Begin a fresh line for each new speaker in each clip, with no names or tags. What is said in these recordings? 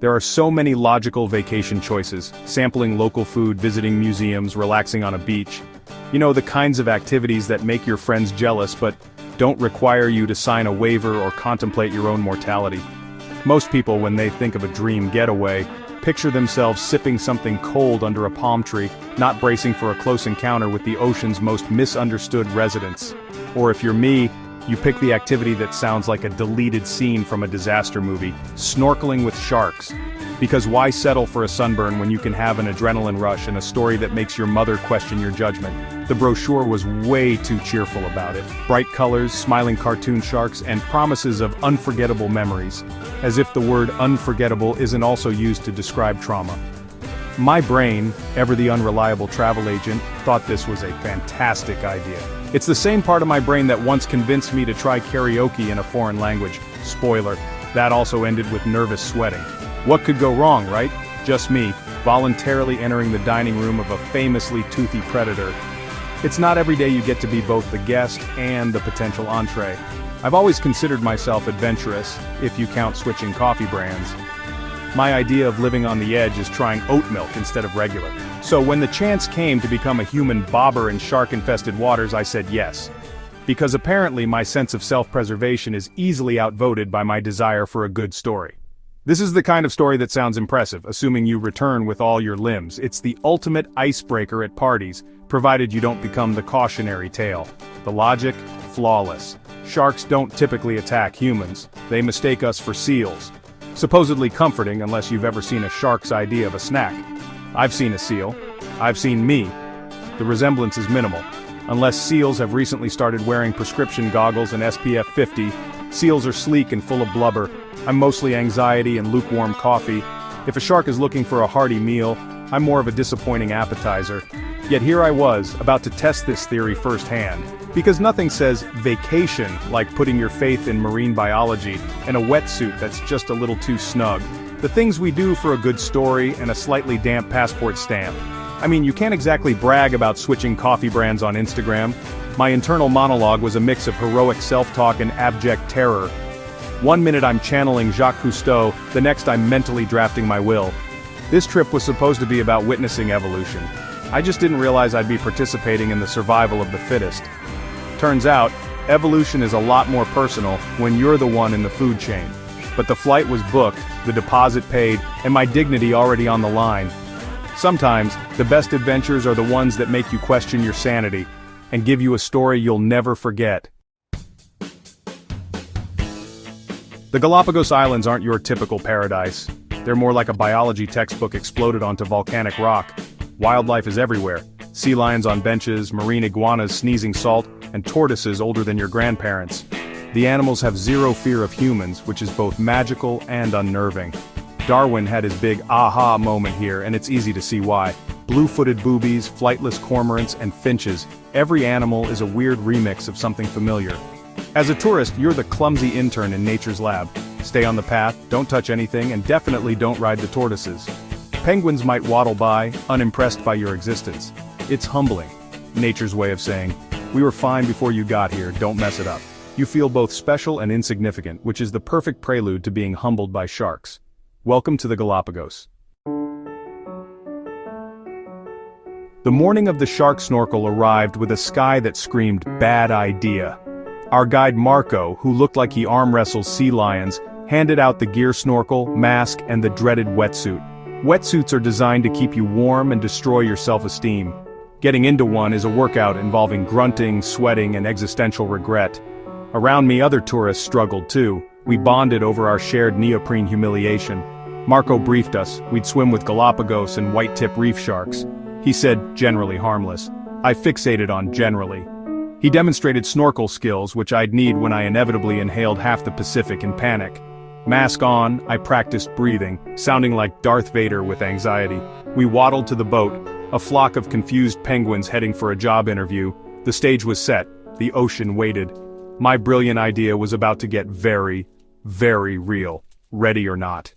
There are so many logical vacation choices, sampling local food, visiting museums, relaxing on a beach. You know, the kinds of activities that make your friends jealous but don't require you to sign a waiver or contemplate your own mortality. Most people, when they think of a dream getaway, picture themselves sipping something cold under a palm tree, not bracing for a close encounter with the ocean's most misunderstood residents. Or if you're me, you pick the activity that sounds like a deleted scene from a disaster movie, snorkeling with sharks. Because why settle for a sunburn when you can have an adrenaline rush and a story that makes your mother question your judgment? The brochure was way too cheerful about it. Bright colors, smiling cartoon sharks, and promises of unforgettable memories. As if the word unforgettable isn't also used to describe trauma. My brain, ever the unreliable travel agent, thought this was a fantastic idea. It's the same part of my brain that once convinced me to try karaoke in a foreign language. Spoiler, that also ended with nervous sweating. What could go wrong, right? Just me, voluntarily entering the dining room of a famously toothy predator. It's not every day you get to be both the guest and the potential entree. I've always considered myself adventurous, if you count switching coffee brands. My idea of living on the edge is trying oat milk instead of regular. So when the chance came to become a human bobber in shark-infested waters, I said yes. Because apparently my sense of self-preservation is easily outvoted by my desire for a good story. This is the kind of story that sounds impressive, assuming you return with all your limbs. It's the ultimate icebreaker at parties, provided you don't become the cautionary tale. The logic? Flawless. Sharks don't typically attack humans. They mistake us for seals. Supposedly comforting unless you've ever seen a shark's idea of a snack. I've seen a seal. I've seen me. The resemblance is minimal. Unless seals have recently started wearing prescription goggles and SPF 50, seals are sleek and full of blubber. I'm mostly anxiety and lukewarm coffee. If a shark is looking for a hearty meal, I'm more of a disappointing appetizer. Yet here I was, about to test this theory firsthand. Because nothing says vacation like putting your faith in marine biology and a wetsuit that's just a little too snug. The things we do for a good story and a slightly damp passport stamp. I mean, you can't exactly brag about switching coffee brands on Instagram. My internal monologue was a mix of heroic self-talk and abject terror. One minute I'm channeling Jacques Cousteau, the next I'm mentally drafting my will. This trip was supposed to be about witnessing evolution. I just didn't realize I'd be participating in the survival of the fittest. Turns out, evolution is a lot more personal when you're the one in the food chain. But the flight was booked, the deposit paid, and my dignity already on the line. Sometimes, the best adventures are the ones that make you question your sanity, and give you a story you'll never forget. The Galapagos Islands aren't your typical paradise. They're more like a biology textbook exploded onto volcanic rock. Wildlife is everywhere. Sea lions on benches, marine iguanas sneezing salt, and tortoises older than your grandparents. The animals have zero fear of humans, which is both magical and unnerving. Darwin had his big aha moment here, and it's easy to see why. Blue-footed boobies, flightless cormorants, and finches. Every animal is a weird remix of something familiar. As a tourist, you're the clumsy intern in nature's lab. Stay on the path, don't touch anything, and definitely don't ride the tortoises. Penguins might waddle by, unimpressed by your existence. It's humbling. Nature's way of saying, we were fine before you got here, don't mess it up. You feel both special and insignificant, which is the perfect prelude to being humbled by sharks. Welcome to the Galapagos. The morning of the shark snorkel arrived with a sky that screamed bad idea. Our guide Marco, who looked like he arm wrestles sea lions, handed out the gear snorkel, mask, and the dreaded wetsuit. Wetsuits are designed to keep you warm and destroy your self-esteem. Getting into one is a workout involving grunting, sweating, and existential regret. Around me other tourists struggled too. We bonded over our shared neoprene humiliation. Marco briefed us, we'd swim with Galapagos and white-tip reef sharks. He said, generally harmless. I fixated on generally. He demonstrated snorkel skills which I'd need when I inevitably inhaled half the Pacific in panic. Mask on, I practiced breathing, sounding like Darth Vader with anxiety. We waddled to the boat, a flock of confused penguins heading for a job interview. The stage was set, the ocean waited. My brilliant idea was about to get very, very real, ready or not.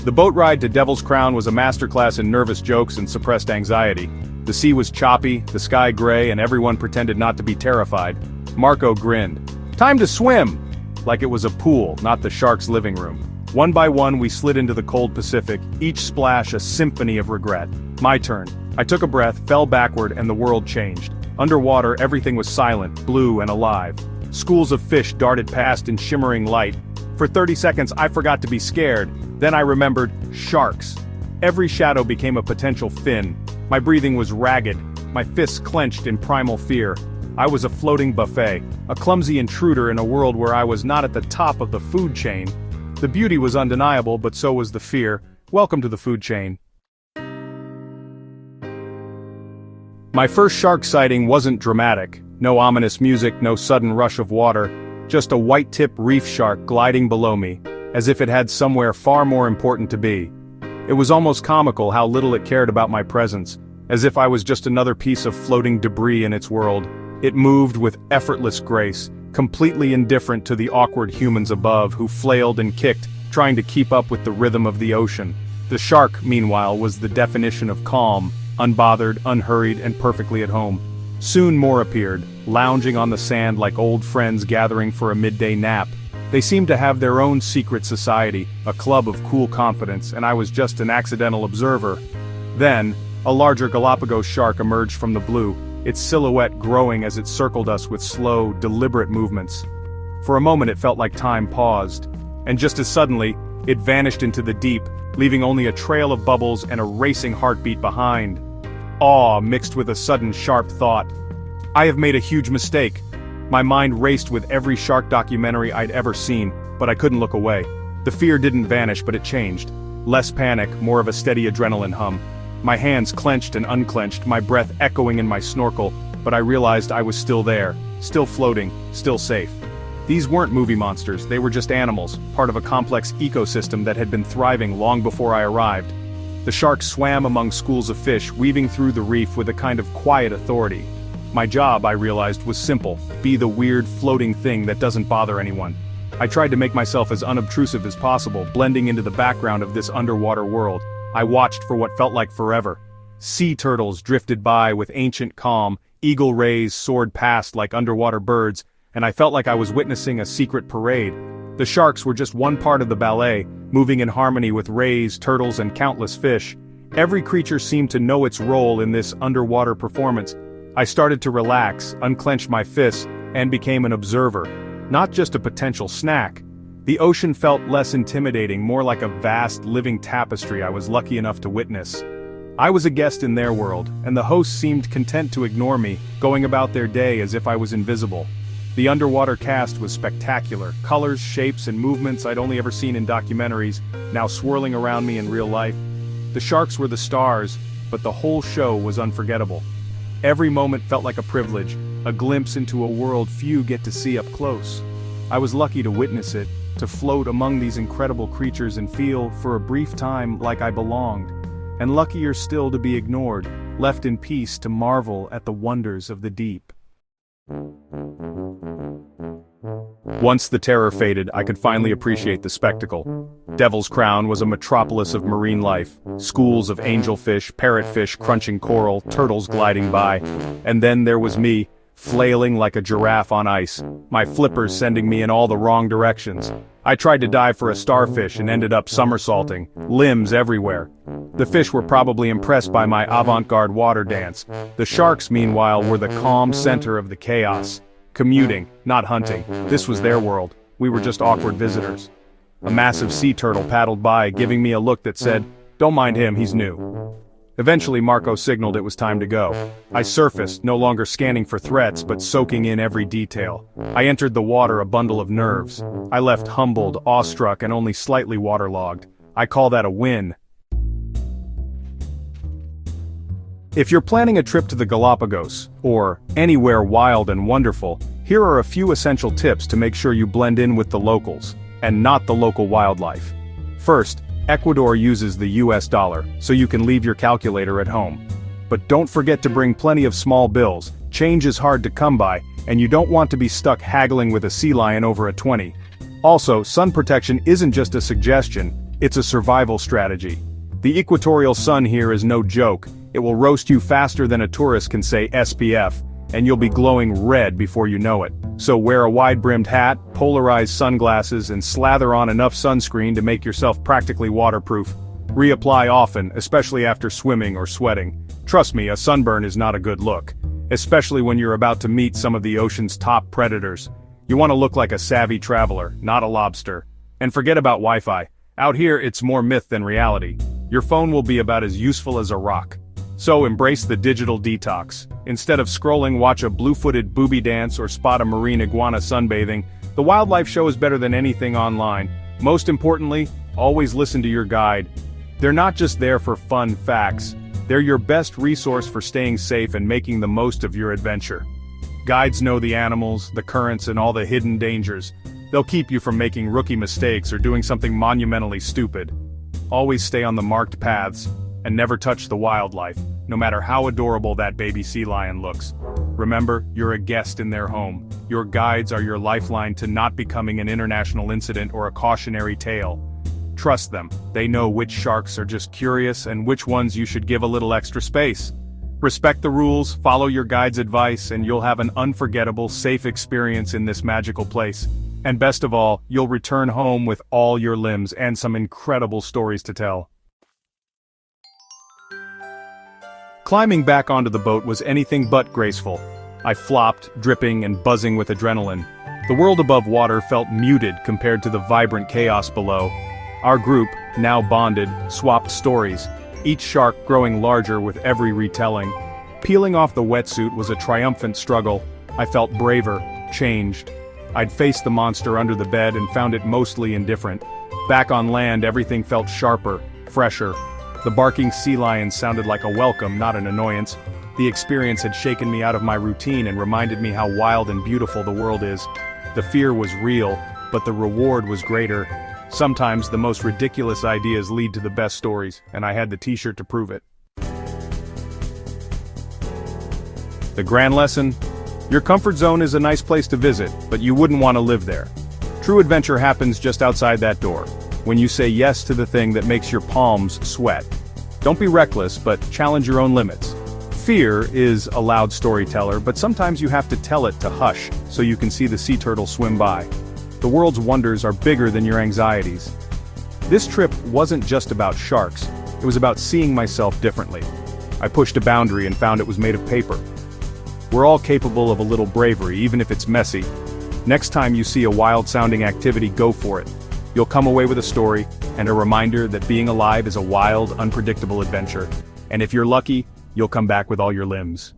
The boat ride to Devil's Crown was a masterclass in nervous jokes and suppressed anxiety. The sea was choppy, the sky gray, and everyone pretended not to be terrified. Marco grinned. Time to swim! like it was a pool, not the shark's living room. One by one we slid into the cold Pacific, each splash a symphony of regret. My turn. I took a breath, fell backward, and the world changed. Underwater, everything was silent, blue, and alive. Schools of fish darted past in shimmering light. For 30 seconds I forgot to be scared, then I remembered sharks. Every shadow became a potential fin. My breathing was ragged, my fists clenched in primal fear. I was a floating buffet, a clumsy intruder in a world where I was not at the top of the food chain. The beauty was undeniable, but so was the fear. Welcome to the food chain. My first shark sighting wasn't dramatic. No ominous music, no sudden rush of water, just a white-tip reef shark gliding below me, as if it had somewhere far more important to be. It was almost comical how little it cared about my presence, as if I was just another piece of floating debris in its world. It moved with effortless grace, completely indifferent to the awkward humans above who flailed and kicked, trying to keep up with the rhythm of the ocean. The shark, meanwhile, was the definition of calm, unbothered, unhurried, and perfectly at home. Soon more appeared, lounging on the sand like old friends gathering for a midday nap. They seemed to have their own secret society, a club of cool confidence, and I was just an accidental observer. Then, a larger Galápagos shark emerged from the blue, its silhouette growing as it circled us with slow, deliberate movements. For a moment it felt like time paused, and just as suddenly, it vanished into the deep, leaving only a trail of bubbles and a racing heartbeat behind. Awe mixed with a sudden sharp thought. I have made a huge mistake. My mind raced with every shark documentary I'd ever seen, but I couldn't look away. The fear didn't vanish, but it changed. Less panic, more of a steady adrenaline hum. My hands clenched and unclenched, my breath echoing in my snorkel, but I realized I was still there, still floating, still safe. These weren't movie monsters, they were just animals, part of a complex ecosystem that had been thriving long before I arrived. The sharks swam among schools of fish, weaving through the reef with a kind of quiet authority. My job, I realized, was simple: be the weird, floating thing that doesn't bother anyone. I tried to make myself as unobtrusive as possible, blending into the background of this underwater world. I watched for what felt like forever. Sea turtles drifted by with ancient calm, eagle rays soared past like underwater birds, and I felt like I was witnessing a secret parade. The sharks were just one part of the ballet, moving in harmony with rays, turtles, and countless fish. Every creature seemed to know its role in this underwater performance. I started to relax, unclench my fists, and became an observer, not just a potential snack. The ocean felt less intimidating, more like a vast, living tapestry I was lucky enough to witness. I was a guest in their world, and the hosts seemed content to ignore me, going about their day as if I was invisible. The underwater cast was spectacular, colors, shapes, and movements I'd only ever seen in documentaries, now swirling around me in real life. The sharks were the stars, but the whole show was unforgettable. Every moment felt like a privilege, a glimpse into a world few get to see up close. I was lucky to witness it, to float among these incredible creatures and feel, for a brief time, like I belonged. And luckier still to be ignored, left in peace to marvel at the wonders of the deep. Once the terror faded, I could finally appreciate the spectacle. Devil's Crown was a metropolis of marine life, schools of angelfish, parrotfish crunching coral, turtles gliding by. And then there was me, flailing like a giraffe on ice, my flippers sending me in all the wrong directions. I tried to dive for a starfish and ended up somersaulting, limbs everywhere. The fish were probably impressed by my avant-garde water dance. The sharks, meanwhile, were the calm center of the chaos. Commuting, not hunting. This was their world. We were just awkward visitors. A massive sea turtle paddled by, giving me a look that said, "Don't mind him, he's new." Eventually Marco signaled it was time to go. I surfaced, no longer scanning for threats but soaking in every detail. I entered the water a bundle of nerves. I left humbled, awestruck, and only slightly waterlogged. I call that a win. If you're planning a trip to the Galápagos, or anywhere wild and wonderful, here are a few essential tips to make sure you blend in with the locals, and not the local wildlife. First, Ecuador uses the US dollar, so you can leave your calculator at home. But don't forget to bring plenty of small bills. Change is hard to come by, and you don't want to be stuck haggling with a sea lion over a 20. Also, sun protection isn't just a suggestion, it's a survival strategy. The equatorial sun here is no joke. It will roast you faster than a tourist can say SPF. and you'll be glowing red before you know it. So wear a wide-brimmed hat, polarized sunglasses, and slather on enough sunscreen to make yourself practically waterproof. Reapply often, especially after swimming or sweating. Trust me, a sunburn is not a good look, especially when you're about to meet some of the ocean's top predators. You want to look like a savvy traveler, not a lobster. And forget about Wi-Fi. Out here, it's more myth than reality. Your phone will be about as useful as a rock. So embrace the digital detox. Instead of scrolling, watch a blue-footed booby dance or spot a marine iguana sunbathing. The wildlife show is better than anything online. Most importantly, always listen to your guide. They're not just there for fun facts. They're your best resource for staying safe and making the most of your adventure. Guides know the animals, the currents, and all the hidden dangers. They'll keep you from making rookie mistakes or doing something monumentally stupid. Always stay on the marked paths, and never touch the wildlife, no matter how adorable that baby sea lion looks. Remember, you're a guest in their home. Your guides are your lifeline to not becoming an international incident or a cautionary tale. Trust them, they know which sharks are just curious and which ones you should give a little extra space. Respect the rules, follow your guide's advice, and you'll have an unforgettable, safe experience in this magical place. And best of all, you'll return home with all your limbs and some incredible stories to tell. Climbing back onto the boat was anything but graceful. I flopped, dripping and buzzing with adrenaline. The world above water felt muted compared to the vibrant chaos below. Our group, now bonded, swapped stories, each shark growing larger with every retelling. Peeling off the wetsuit was a triumphant struggle. I felt braver, changed. I'd faced the monster under the bed and found it mostly indifferent. Back on land, everything felt sharper, fresher. The barking sea lion sounded like a welcome, not an annoyance. The experience had shaken me out of my routine and reminded me how wild and beautiful the world is. The fear was real, but the reward was greater. Sometimes the most ridiculous ideas lead to the best stories, and I had the t-shirt to prove it. The grand lesson? Your comfort zone is a nice place to visit, but you wouldn't want to live there. True adventure happens just outside that door, when you say yes to the thing that makes your palms sweat. Don't be reckless, but challenge your own limits. Fear is a loud storyteller, but sometimes you have to tell it to hush so you can see the sea turtle swim by. The world's wonders are bigger than your anxieties. This trip wasn't just about sharks, it was about seeing myself differently. I pushed a boundary and found it was made of paper. We're all capable of a little bravery, even if it's messy. Next time you see a wild-sounding activity, go for it. You'll come away with a story, and a reminder that being alive is a wild, unpredictable adventure. And if you're lucky, you'll come back with all your limbs.